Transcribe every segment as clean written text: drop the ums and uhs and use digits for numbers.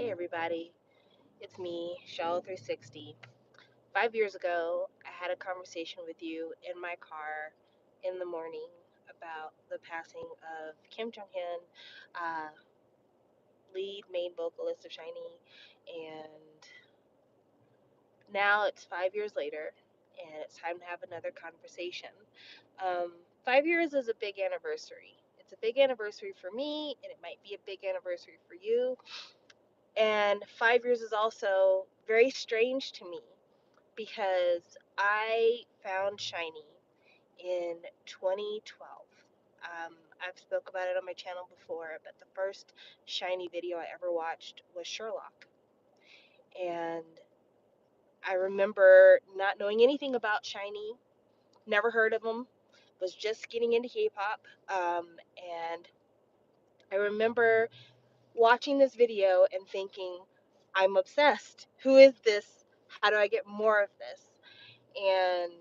Hey everybody, it's me, Shallow360. 5 years ago, I had a conversation with you in my car in the morning about the passing of Kim Jong Un, uh, lead main vocalist of SHINee, and now it's 5 years later, and it's time to have another conversation. 5 years is a big anniversary. It's a big anniversary for me, and it might be a big anniversary for you. And 5 years is also very strange to me because I found SHINee in 2012. I've spoke about it on my channel before, but the first SHINee video I ever watched was Sherlock. And I remember not knowing anything about SHINee, never heard of them, was just getting into K-pop. And I remember watching this video and thinking, I'm obsessed. Who is this? How do I get more of this? And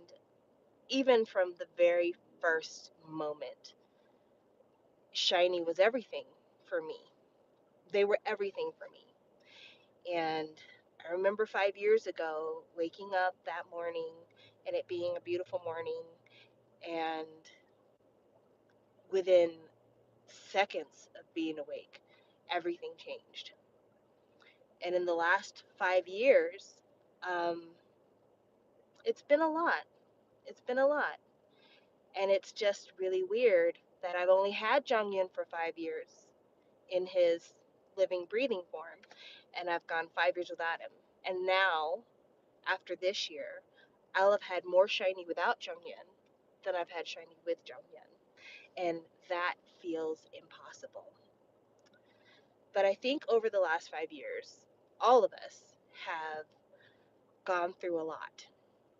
even from the very first moment, SHINee was everything for me. They were everything for me. And I remember 5 years ago waking up that morning and it being a beautiful morning, and within seconds of being awake, everything changed. And in the last 5 years, um, it's been a lot. It's been a lot. And it's just really weird that I've only had Jonghyun for 5 years in his living, breathing form, and I've gone 5 years without him. And now, after this year, I'll have had more SHINee without Jonghyun than I've had SHINee with Jonghyun. And that feels impossible. But I think over the last 5 years, all of us have gone through a lot.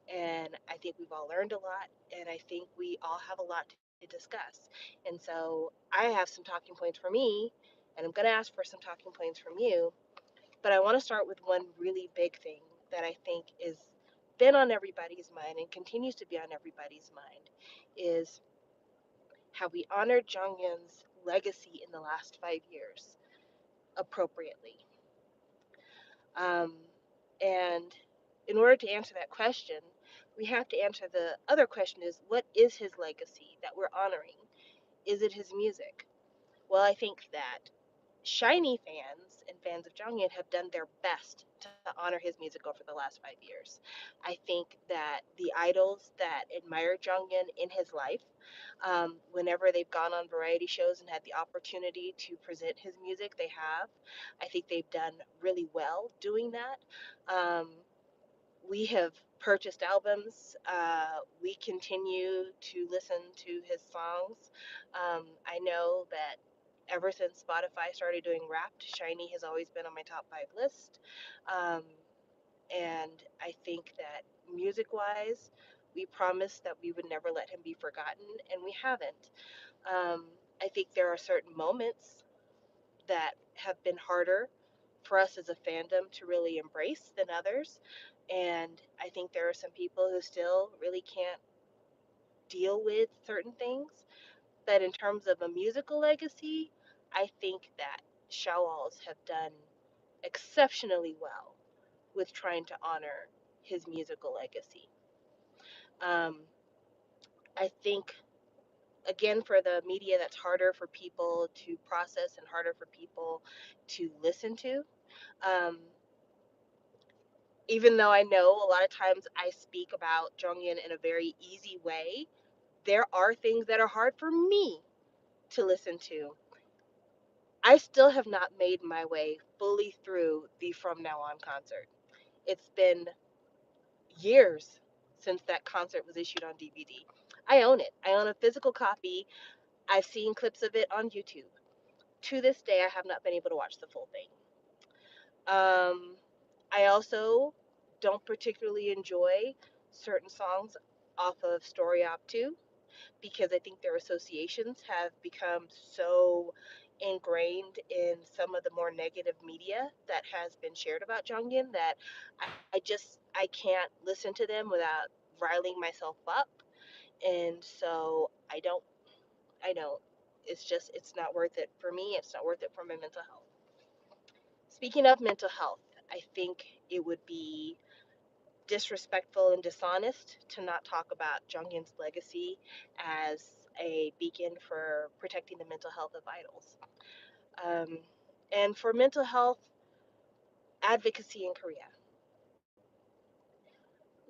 And I think we've all learned a lot, and I think we all have a lot to discuss. And so I have some talking points for me, and I'm going to ask for some talking points from you. But I want to start with one really big thing that I think is been on everybody's mind and continues to be on everybody's mind is how we honored Jonghyun's legacy in the last 5 years appropriately. Um, and in order to answer that question, we have to answer the other question is, what is his legacy that we're honoring? Is it his music? Well, I think that SHINee fans and fans of Jonghyun have done their best to honor his music over the last 5 years. I think that the idols that admire Jonghyun in his life, whenever they've gone on variety shows and had the opportunity to present his music, they have. I think they've done really well doing that. Um, we have purchased albums. We continue to listen to his songs. I know that ever since Spotify started doing Wrapped, SHINee has always been on my top 5 list. Um, and I think that music wise, we promised that we would never let him be forgotten, and we haven't. Um, I think there are certain moments that have been harder for us as a fandom to really embrace than others. And I think there are some people who still really can't deal with certain things. But in terms of a musical legacy, I think that Shawwalls have done exceptionally well with trying to honor his musical legacy. Um, I think, again, for the media, that's harder for people to process and harder for people to listen to. Um, Even though I know a lot of times I speak about Jonghyun in a very easy way, there are things that are hard for me to listen to. I still have not made my way fully through the From Now On concert. It's been years since that concert was issued on DVD. I own it. I own a physical copy. I've seen clips of it on YouTube. To this day, I have not been able to watch the full thing. I also don't particularly enjoy certain songs off of Story Op 2 because I think their associations have become so ingrained in some of the more negative media that has been shared about Jonghyun that I can't listen to them without riling myself up, and so I don't. It's just it's not worth it for me. It's not worth it for my mental health. Speaking of mental health, I think it would be disrespectful and dishonest to not talk about Jung-Yin's legacy as a beacon for protecting the mental health of idols. Um, and for mental health advocacy in Korea.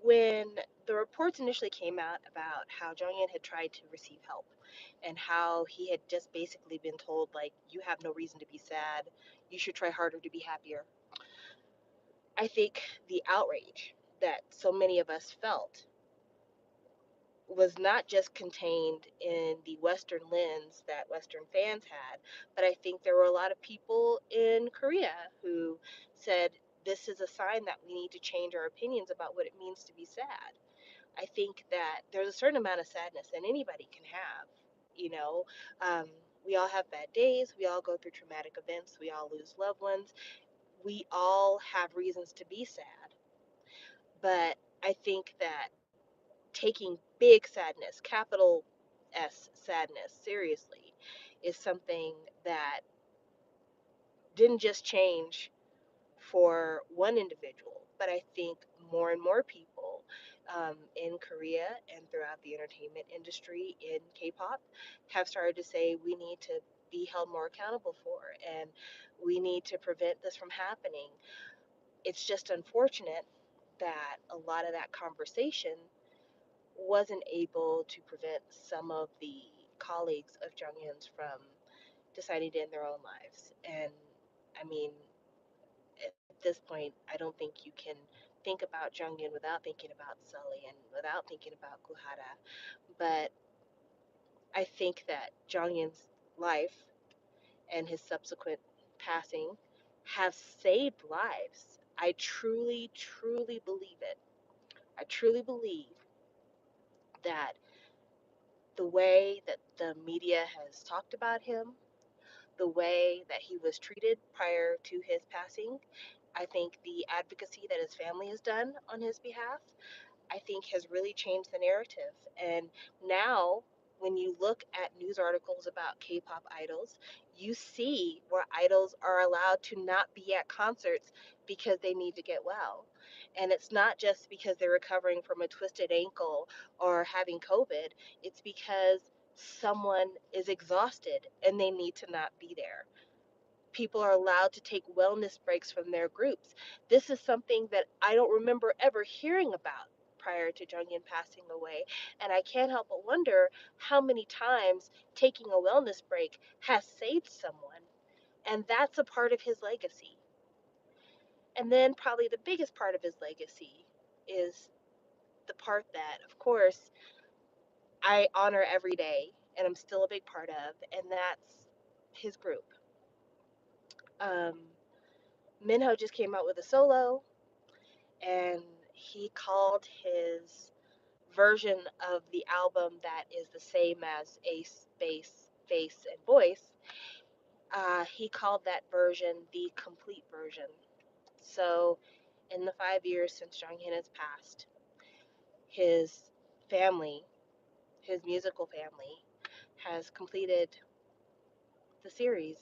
When the reports initially came out about how Jong-un had tried to receive help and how he had just basically been told, like, you have no reason to be sad, you should try harder to be happier, I think the outrage that so many of us felt was not just contained in the Western lens that Western fans had, but I think there were a lot of people in Korea who said, this is a sign that we need to change our opinions about what it means to be sad. I think that there's a certain amount of sadness that anybody can have. You know, um, we all have bad days. We all go through traumatic events. We all lose loved ones. We all have reasons to be sad. But I think that taking big sadness, capital S sadness, seriously is something that didn't just change for one individual, but I think more and more people in Korea and throughout the entertainment industry in K-pop have started to say we need to be held more accountable for, and we need to prevent this from happening. It's just unfortunate that a lot of that conversation wasn't able to prevent some of the colleagues of Jung Yun's from deciding to end their own lives. And I mean, at this point, I don't think you can think about Jungin without thinking about Sully and without thinking about Kuhara. But I think that Jungin's life and his subsequent passing have saved lives. I truly, truly believe it. I truly believe that the way that the media has talked about him, the way that he was treated prior to his passing, I think the advocacy that his family has done on his behalf, I think has really changed the narrative. And now, when you look at news articles about K pop idols, you see where idols are allowed to not be at concerts because they need to get well. And it's not just because they're recovering from a twisted ankle or having COVID, it's because someone is exhausted and they need to not be there. People are allowed to take wellness breaks from their groups. This is something that I don't remember ever hearing about prior to Jungin passing away. And I can't help but wonder how many times taking a wellness break has saved someone. And that's a part of his legacy. And then, probably the biggest part of his legacy is the part that, of course, I honor every day and I'm still a big part of, and that's his group. Um, Minho just came out with a solo, and he called his version of the album that is the same as Ace, Bass, Face, and Voice. He called that version the complete version. So, in the 5 years since Jonghyun has passed, his family, his musical family, has completed the series,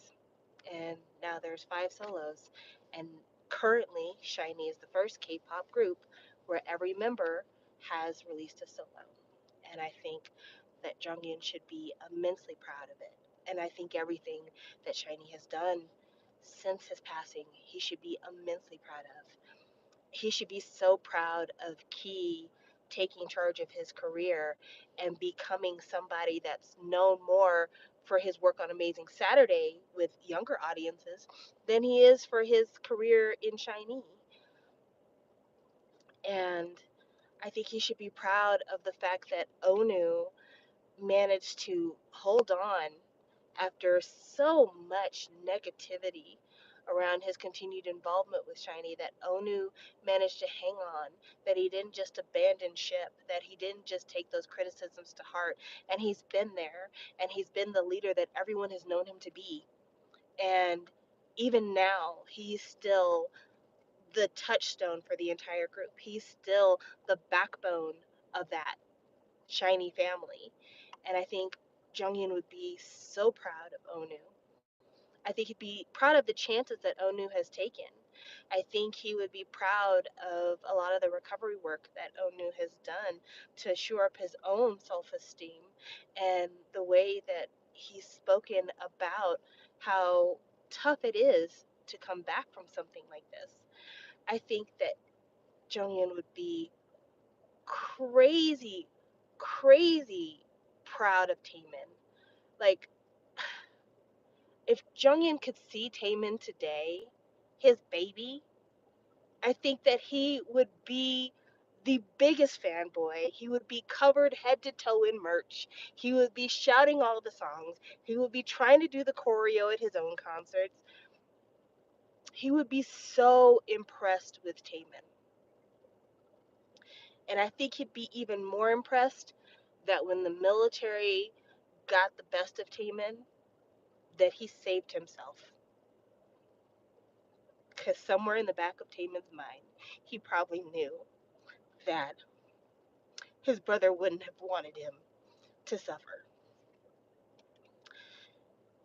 and now there's 5 solos. And currently, SHINee is the first K-pop group where every member has released a solo. And I think that Jonghyun should be immensely proud of it. And I think everything that SHINee has done since his passing, he should be immensely proud of. He should be so proud of Key taking charge of his career and becoming somebody that's known more for his work on Amazing Saturday with younger audiences than he is for his career in SHINee. And I think he should be proud of the fact that Onu managed to hold on after so much negativity around his continued involvement with SHINee, that Onu managed to hang on, that he didn't just abandon ship, that he didn't just take those criticisms to heart, and he's been there, and he's been the leader that everyone has known him to be. And even now, he's still the touchstone for the entire group. He's still the backbone of that SHINee family. And I think Jonghyun would be so proud of Onu. I think he'd be proud of the chances that Onu has taken. I think he would be proud of a lot of the recovery work that Onu has done to shore up his own self esteem and the way that he's spoken about how tough it is to come back from something like this. I think that Jonghyun would be crazy, crazy proud of Taemin. Like, if Jonghyun could see Taemin today, his baby, I think that he would be the biggest fanboy. He would be covered head to toe in merch. He would be shouting all the songs. He would be trying to do the choreo at his own concerts. He would be so impressed with Taemin. And I think he'd be even more impressed that when the military got the best of Taemin, that he saved himself. Because somewhere in the back of Taemin's mind, he probably knew that his brother wouldn't have wanted him to suffer.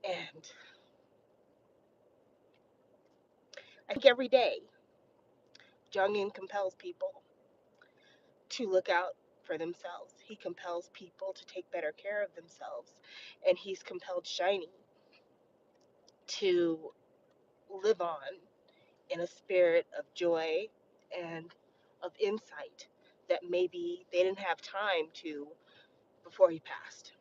And I think every day, Jongin compels people to look out for themselves. He compels people to take better care of themselves. And he's compelled Shiny to live on in a spirit of joy and of insight that maybe they didn't have time to before he passed.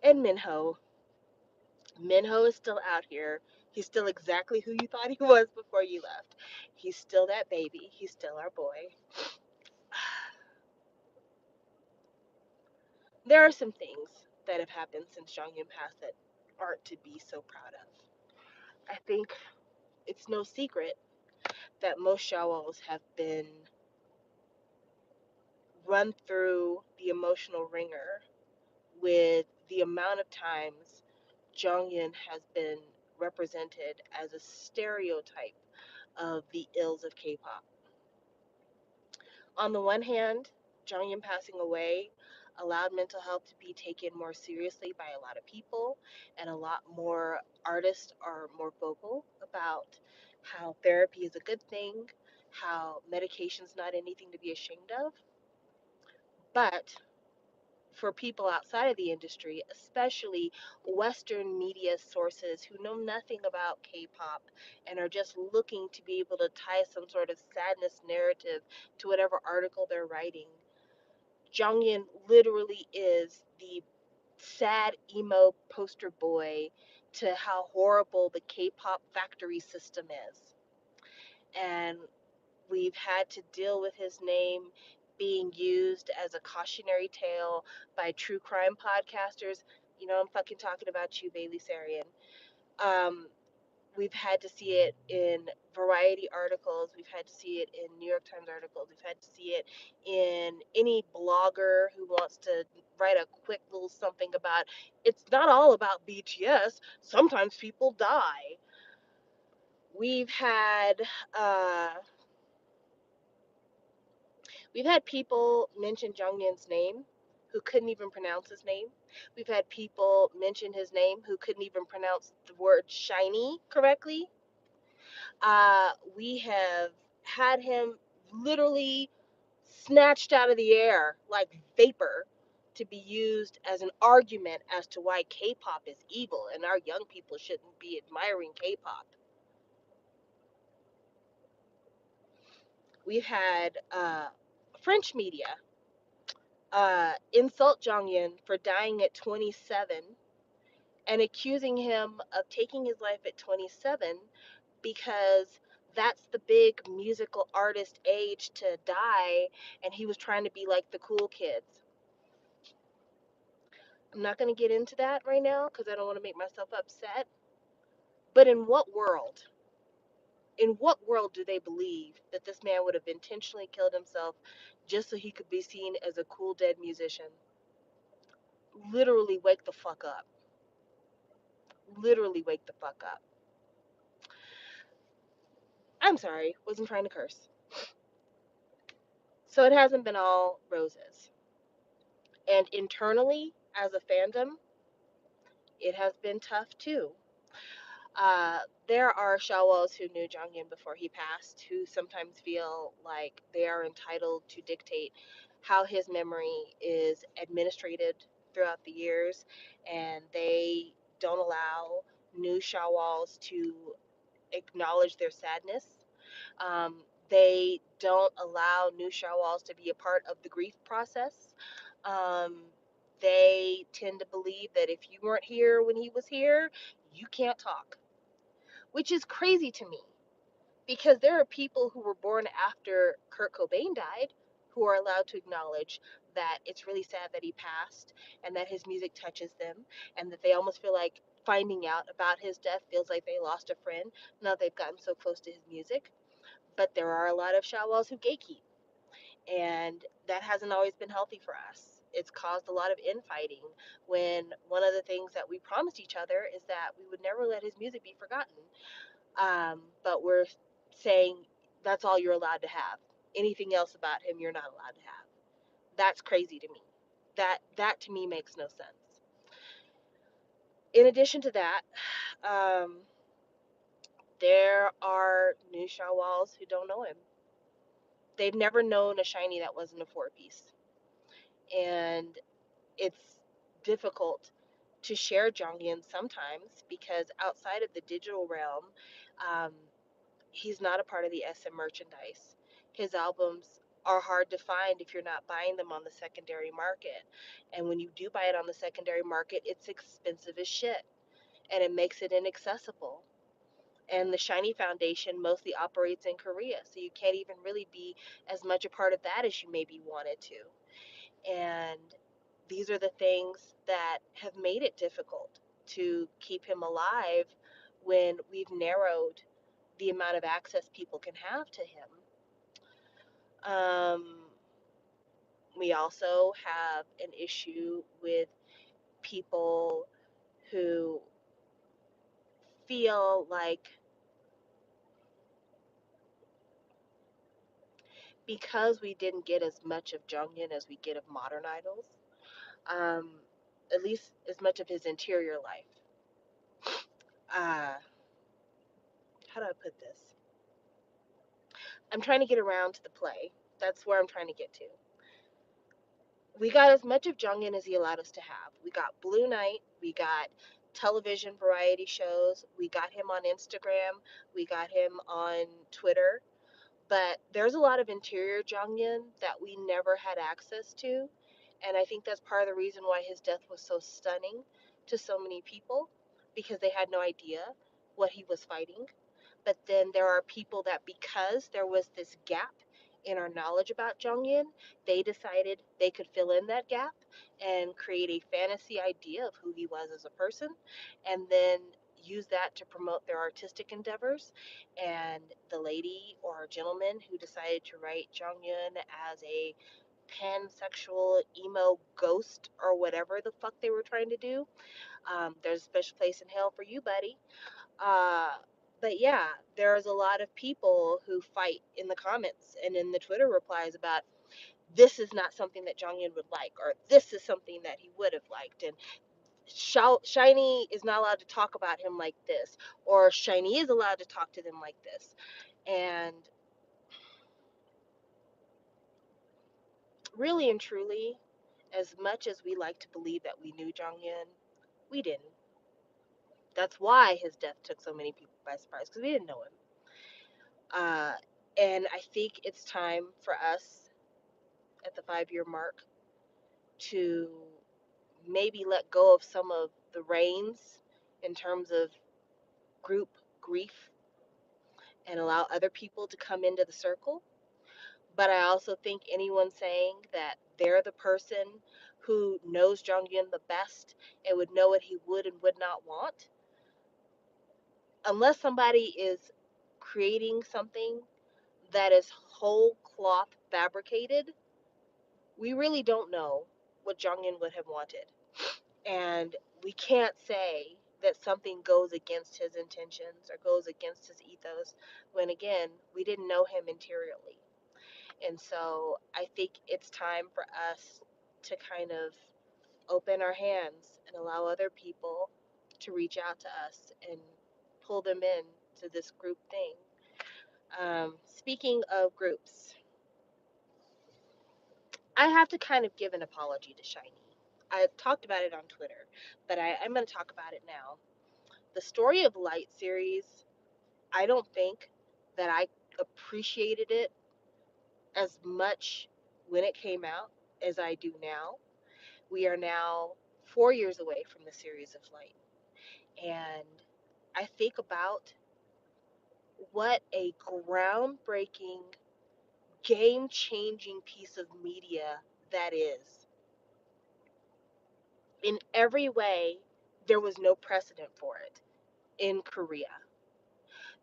And Minho is still out here. He's still exactly who you thought he was before you left. He's still that baby. He's still our boy. There are some things that have happened since Jonghyun passed that aren't to be so proud of. I think it's no secret that most Shawls have been run through the emotional ringer with the amount of times Jonghyun has been represented as a stereotype of the ills of K-pop. On the one hand, Jonghyun passing away allowed mental health to be taken more seriously by a lot of people, and a lot more artists are more vocal about how therapy is a good thing, how medication's not anything to be ashamed of. But for people outside of the industry, especially Western media sources who know nothing about K-pop and are just looking to be able to tie some sort of sadness narrative to whatever article they're writing, Jonghyun literally is the sad emo poster boy to how horrible the K-pop factory system is. And we've had to deal with his name being used as a cautionary tale by true crime podcasters. You know, I'm fucking talking about you, Bailey Sarian. Um, we've had to see it in Variety articles. We've had to see it in New York Times articles. We've had to see it in any blogger who wants to write a quick little something about it's not all about BTS. Sometimes people die. We've had uh, We've had people mention Jonghyun's name who couldn't even pronounce his name. We've had people mention his name who couldn't even pronounce the word shiny correctly. We have had him literally snatched out of the air like vapor to be used as an argument as to why K-pop is evil and our young people shouldn't be admiring K-pop. We've had French media insult Jonghyun for dying at 27 and accusing him of taking his life at 27 because that's the big musical artist age to die and he was trying to be like the cool kids. I'm not going to get into that right now because I don't want to make myself upset. But in what world do they believe that this man would have intentionally killed himself just so he could be seen as a cool dead musician? Literally wake the fuck up. Literally wake the fuck up. I'm sorry, wasn't trying to curse. So it hasn't been all roses. And internally, as a fandom, it has been tough too. Uh, there are Shawwals who knew Jonghyun before he passed, who sometimes feel like they are entitled to dictate how his memory is administrated throughout the years, and they don't allow new Shawwals to acknowledge their sadness. Um, they don't allow new Shawwals to be a part of the grief process. Um, they tend to believe that if you weren't here when he was here, you can't talk, which is crazy to me because there are people who were born after Kurt Cobain died who are allowed to acknowledge that it's really sad that he passed and that his music touches them and that they almost feel like finding out about his death feels like they lost a friend now they've gotten so close to his music. But there are a lot of Shawwals who gatekeep, and that hasn't always been healthy for us. It's caused a lot of infighting when one of the things that we promised each other is that we would never let his music be forgotten. But we're saying that's all you're allowed to have. Anything else about him, you're not allowed to have. That's crazy to me. That to me makes no sense. In addition to that, um, there are new Shawwals who don't know him. They've never known a shiny that wasn't a four piece, and it's difficult to share Jonghyun sometimes because outside of the digital realm, um, he's not a part of the SM merchandise. His albums are hard to find if you're not buying them on the secondary market. And when you do buy it on the secondary market, it's expensive as shit and it makes it inaccessible. And the Shiny Foundation mostly operates in Korea, so you can't even really be as much a part of that as you maybe wanted to. And these are the things that have made it difficult to keep him alive when we've narrowed the amount of access people can have to him. Um, we also have an issue with people who feel like because we didn't get as much of Jonghyun as we get of modern idols, um, at least as much of his interior life. Uh, how do I put this? I'm trying to get around to the play. That's where I'm trying to get to. We got as much of Jonghyun as he allowed us to have. We got Blue Night, we got television variety shows, we got him on Instagram, we got him on Twitter, but there's a lot of interior Jonghyun that we never had access to, and I think that's part of the reason why his death was so stunning to so many people because they had no idea what he was fighting. But then there are people that because there was this gap in our knowledge about Jonghyun, they decided they could fill in that gap and create a fantasy idea of who he was as a person, and then use that to promote their artistic endeavors. And the lady or gentleman who decided to write Jonghyun as a pansexual emo ghost or whatever the fuck they were trying to do, there's a special place in hell for you, buddy. uh, but yeah, there's a lot of people who fight in the comments and in the Twitter replies about this is not something that Jonghyun would like, or this is something that he would have liked, and Shiny is not allowed to talk about him like this, or Shiny is allowed to talk to them like this. And really and truly, as much as we like to believe that we knew Jonghyun, we didn't. That's why his death took so many people by surprise, because we didn't know him. Uh, and I think it's time for us at the 5 year mark to maybe let go of some of the reins in terms of group grief and allow other people to come into the circle. But I also think anyone saying that they're the person who knows Jonghyun the best and would know what he would and would not want, unless somebody is creating something that is whole cloth fabricated, we really don't know what Jonghyun would have wanted. And we can't say that something goes against his intentions or goes against his ethos when, again, we didn't know him interiorly. And so I think it's time for us to kind of open our hands and allow other people to reach out to us and pull them in to this group thing. Speaking of groups, I have to kind of give an apology to Shiny. I talked about it on Twitter, but I'm going to talk about it now. The Story of Light series, I don't think that I appreciated it as much when it came out as I do now. We are now 4 years away from the series of Light. And I think about what a groundbreaking, game changing piece of media that is. In every way, there was no precedent for it in Korea.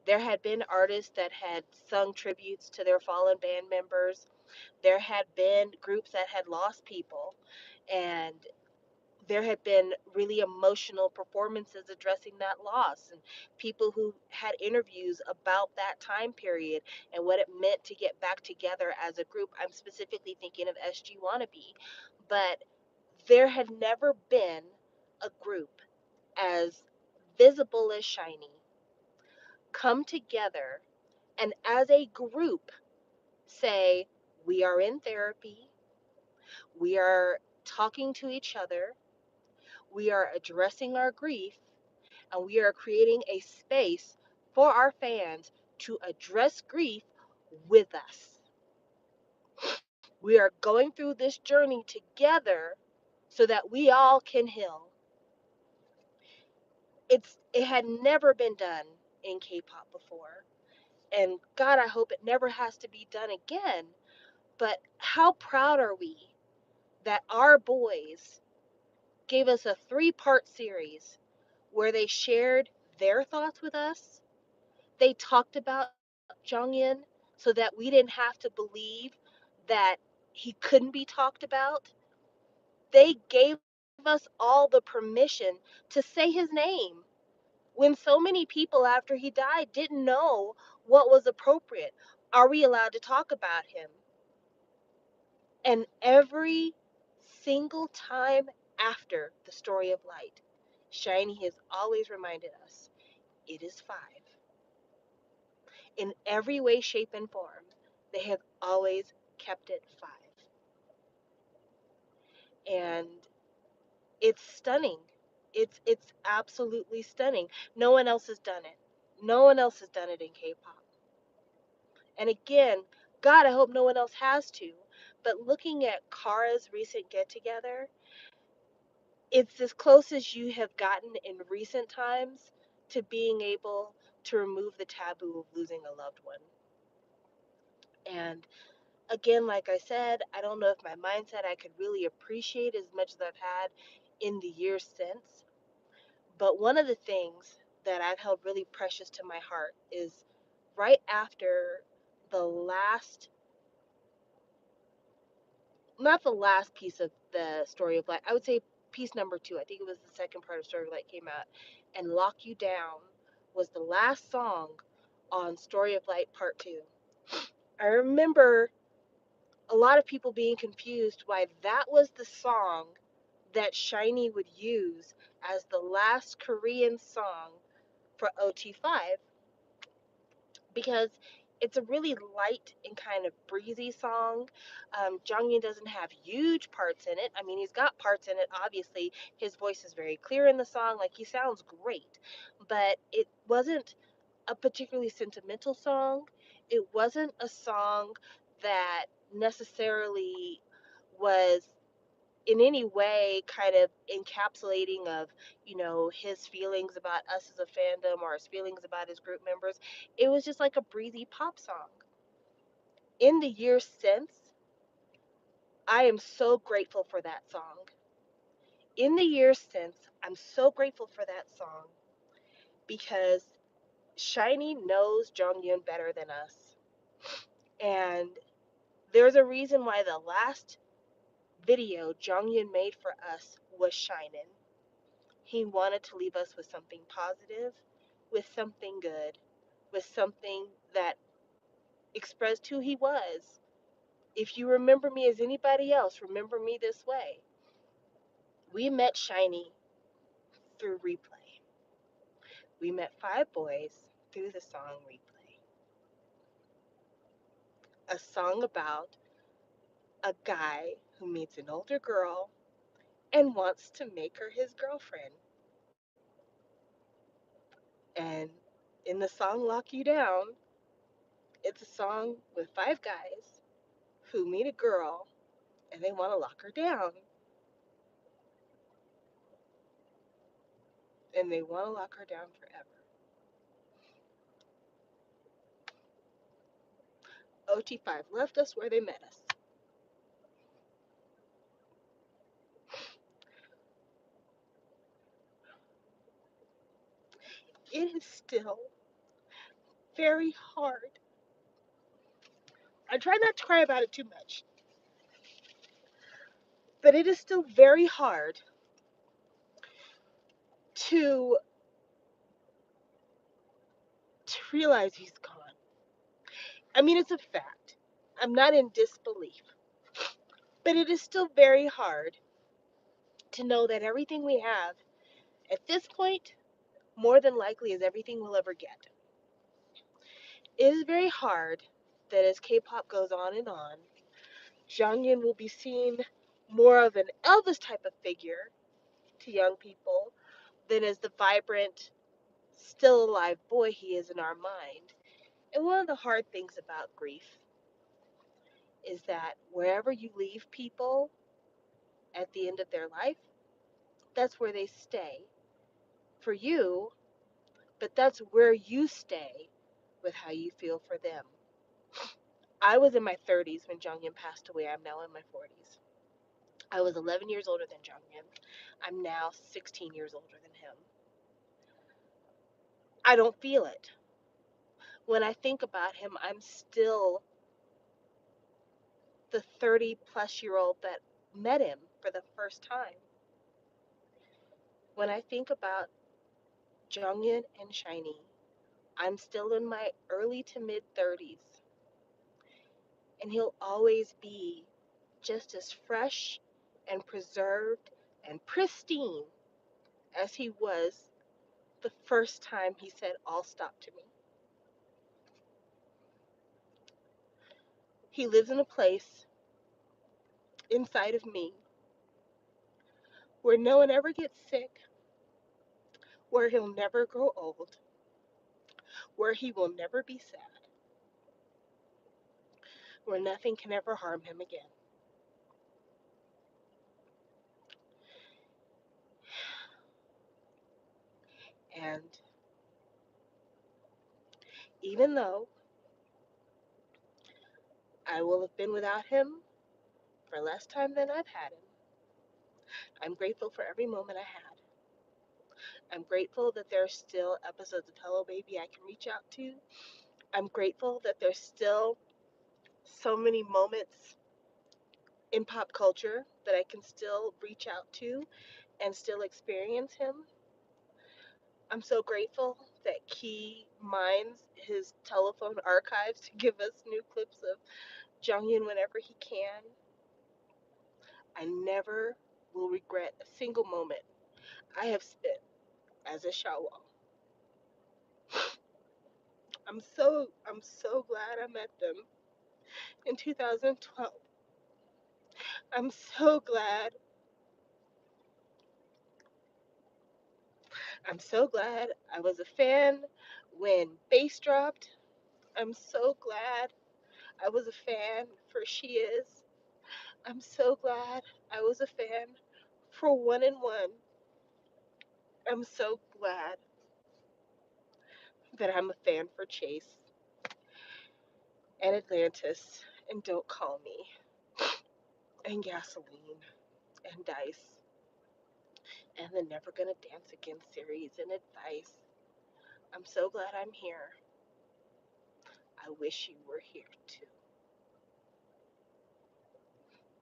There had been artists that had sung tributes to their fallen band members. There had been groups that had lost people, and there had been really emotional performances addressing that loss, and people who had interviews about that time period and what it meant to get back together as a group. I'm specifically thinking of SG Wannabe, but there had never been a group as visible as Shiny come together and as a group say, we are in therapy, we are talking to each other, we are addressing our grief, and we are creating a space for our fans to address grief with us. We are going through this journey together so that we all can heal. It had never been done in K-pop before. And God, I hope it never has to be done again. But how proud are we that our boys gave us a 3-part series where they shared their thoughts with us. They talked about Jonghyun so that we didn't have to believe that he couldn't be talked about. They gave us all the permission to say his name when so many people after he died didn't know what was appropriate. Are we allowed to talk about him? And every single time after the Story of Light, Shiny has always reminded us it is 5. In every way, shape, and form, they have always kept it 5. And it's stunning. It's absolutely stunning. No one else has done it. No one else has done it in K-pop. And again, God, I hope no one else has to. But looking at Kara's recent get together, it's as close as you have gotten in recent times to being able to remove the taboo of losing a loved one. And again, like I said, I don't know if my mindset I could really appreciate as much as I've had in the years since. But one of the things that I've held really precious to my heart is right after the last, not the last piece of the Story of Light, I would say piece number 2. I think it was the second part of Story of Light came out, and Lock You Down was the last song on Story of Light Part 2. I remember a lot of people being confused why that was the song that Shiny would use as the last Korean song for OT5, because it's a really light and kind of breezy song. Jonghyun doesn't have huge parts in it. I mean, he's got parts in it, obviously. His voice is very clear in the song, like he sounds great, but it wasn't a particularly sentimental song. It wasn't a song that necessarily was in any way kind of encapsulating of, his feelings about us as a fandom or his feelings about his group members. It was just like a breezy pop song. In the years since, I am so grateful for that song. In the years since, I'm so grateful for that song because Shiny knows Jonghyun better than us. And there's a reason why the last video Jonghyun made for us was Shinin'. He wanted to leave us with something positive, with something good, with something that expressed who he was. If you remember me as anybody else, remember me this way. We met Shiny through replay. We met five boys through the song Replay, a song about a guy who meets an older girl and wants to make her his girlfriend. And in the song Lock You Down, it's a song with five guys who meet a girl and they want to lock her down. And they want to lock her down forever. OT5 left us where they met us. It is still very hard. I try not to cry about it too much, but it is still very hard to to realize he's gone. I mean, it's a fact. I'm not in disbelief, but it is still very hard to know that everything we have at this point, more than likely, is everything we'll ever get. It is very hard that as K-pop goes on, Jonghyun will be seen more of an Elvis type of figure to young people than as the vibrant, still alive boy he is in our mind. And one of the hard things about grief is that wherever you leave people at the end of their life, that's where they stay for you, but that's where you stay with how you feel for them. I was in my 30s when Jonghyun passed away. I'm now in my 40s. I was 11 years older than Jonghyun. I'm now 16 years older than him. I don't feel it. When I think about him, I'm still the 30-plus-year-old that met him for the first time. When I think about Jonghyun and SHINee, I'm still in my early to mid 30s, and he'll always be just as fresh and preserved and pristine as he was the first time he said, "All stop" to me. He lives in a place inside of me where no one ever gets sick, where he'll never grow old, where he will never be sad, where nothing can ever harm him again. And even though I will have been without him for less time than I've had him, I'm grateful for every moment I had. I'm grateful that there are still episodes of Hello Baby I can reach out to. I'm grateful that there's still so many moments in pop culture that I can still reach out to and still experience him. I'm so grateful that Key mines his telephone archives to give us new clips of Jonghyun whenever he can. I never will regret a single moment I have spent as a Shawwal. I'm so glad I met them in 2012. I'm so glad. I'm so glad I was a fan when bass dropped. I'm so glad I was a fan for She Is. I'm so glad I was a fan for One and One. I'm so glad that I'm a fan for Chase and Atlantis and Don't Call Me and Gasoline and Dice and the Never Gonna Dance Again series and Advice. I'm so glad I'm here. I wish you were here too.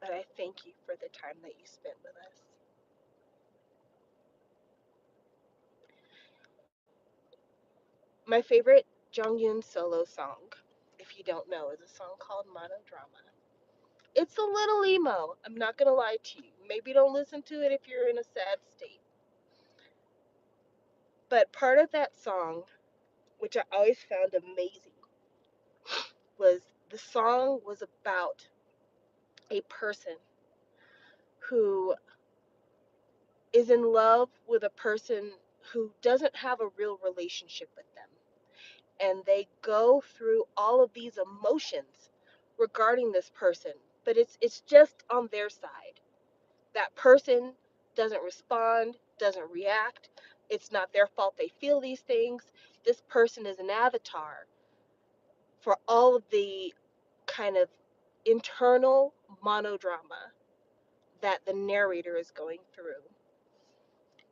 But I thank you for the time that you spent with us. My favorite Jonghyun solo song, if you don't know, is a song called Monodrama. It's a little emo, I'm not gonna lie to you. Maybe don't listen to it if you're in a sad state. But part of that song, which I always found amazing, was the song was about a person who is in love with a person who doesn't have a real relationship with them. And they go through all of these emotions regarding this person, but it's just on their side. That person doesn't respond, doesn't react. It's not their fault they feel these things. This person is an avatar for all of the kind of internal monodrama that the narrator is going through.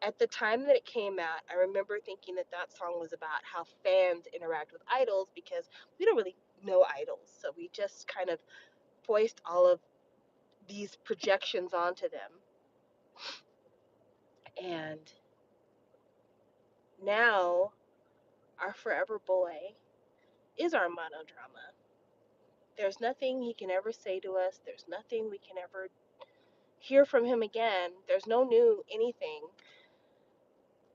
At the time that it came out, I remember thinking that that song was about how fans interact with idols because we don't really know idols. So we just kind of foist all of these projections onto them. And now our forever boy is our monodrama. There's nothing he can ever say to us. There's nothing we can ever hear from him again. There's no new anything.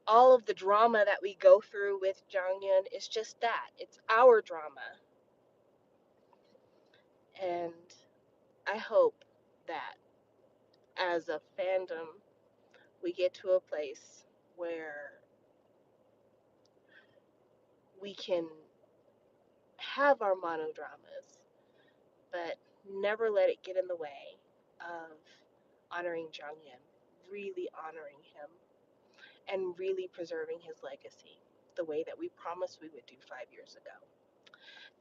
All of the drama that we go through with Jongyun is just that. It's our drama. And I hope that as a fandom, we get to a place where we can have our monodramas, but never let it get in the way of honoring Jongyun, really honoring him, and really preserving his legacy the way that we promised we would do 5 years ago.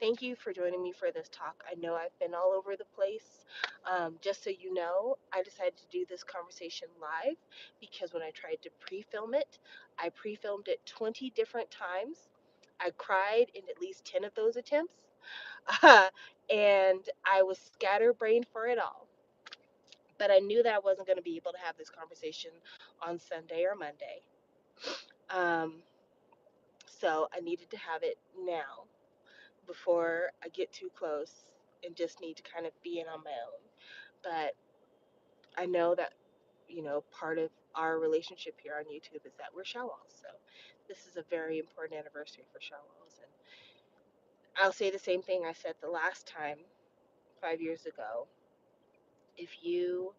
Thank you for joining me for this talk. I know I've been all over the place. Just so you know, I decided to do this conversation live because when I tried to pre-film it, I pre-filmed it 20 different times. I cried in at least 10 of those attempts, and I was scatterbrained for it all. But I knew that I wasn't going to be able to have this conversation on Sunday or Monday. So I needed to have it now before I get too close and just need to kind of be in on my own. But I know that, part of our relationship here on YouTube is that we're Shawwalls. So this is a very important anniversary for Shawwalls. And I'll say the same thing I said the last time, 5 years ago. If you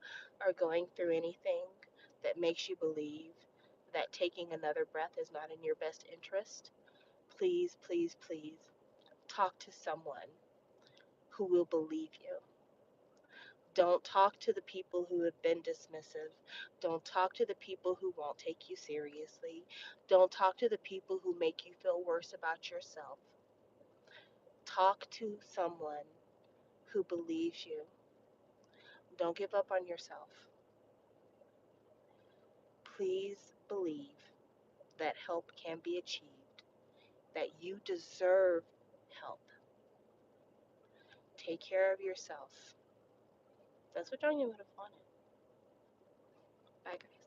are going through anything that makes you believe that taking another breath is not in your best interest, please, please, please talk to someone who will believe you. Don't talk to the people who have been dismissive. Don't talk to the people who won't take you seriously. Don't talk to the people who make you feel worse about yourself. Talk to someone who believes you. Don't give up on yourself. Please believe that help can be achieved, that you deserve help. Take care of yourself. That's what Johnny would have wanted. Bye, guys.